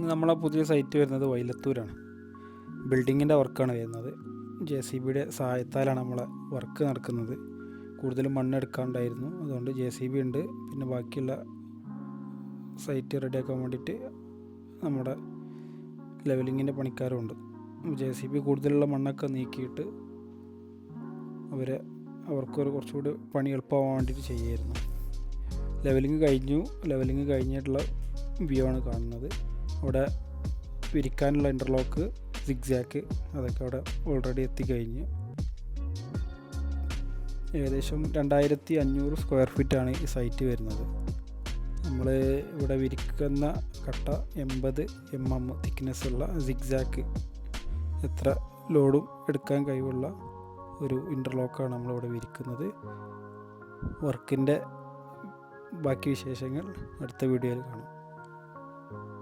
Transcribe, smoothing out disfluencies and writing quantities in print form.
നമ്മളെ പുതിയ സൈറ്റ് വരുന്നത് വൈലത്തൂരാണ്. ബിൽഡിങ്ങിൻ്റെ വർക്കാണ് വരുന്നത്. JCB സഹായത്താലാണ് നമ്മളെ വർക്ക് നടക്കുന്നത്. കൂടുതലും മണ്ണെടുക്കാണ്ടായിരുന്നു, അതുകൊണ്ട് JCB ഉണ്ട്. പിന്നെ ബാക്കിയുള്ള സൈറ്റ് റെഡിയാക്കാൻ വേണ്ടിയിട്ട് നമ്മുടെ ലെവലിങ്ങിൻ്റെ പണിക്കാരും ഉണ്ട്. JCB കൂടുതലുള്ള മണ്ണൊക്കെ നീക്കിയിട്ട് അവർക്കൊരു കുറച്ചുകൂടി പണി എളുപ്പമാകാൻ വേണ്ടിയിട്ട് ചെയ്യായിരുന്നു. ലെവലിങ് കഴിഞ്ഞിട്ടുള്ള വ്യൂ ആണ് കാണുന്നത്. അവിടെ വിരിക്കാനുള്ള ഇൻ്റർലോക്ക്, സിഗ്സാക്ക് അതൊക്കെ അവിടെ ഓൾറെഡി എത്തിക്കഴിഞ്ഞ്. ഏകദേശം 2500 സ്ക്വയർ ഫീറ്റാണ് ഈ സൈറ്റ് വരുന്നത്. നമ്മൾ ഇവിടെ വിരിക്കുന്ന കട്ട 80 mm തിക്നെസ്സുള്ള സിഗ്സാക്ക്, എത്ര ലോഡും എടുക്കാൻ കഴിവുള്ള ഒരു ഇൻ്റർലോക്കാണ് നമ്മളിവിടെ വിരിക്കുന്നത്. വർക്കിൻ്റെ ബാക്കി വിശേഷങ്ങൾ അടുത്ത വീഡിയോയിൽ കാണാം.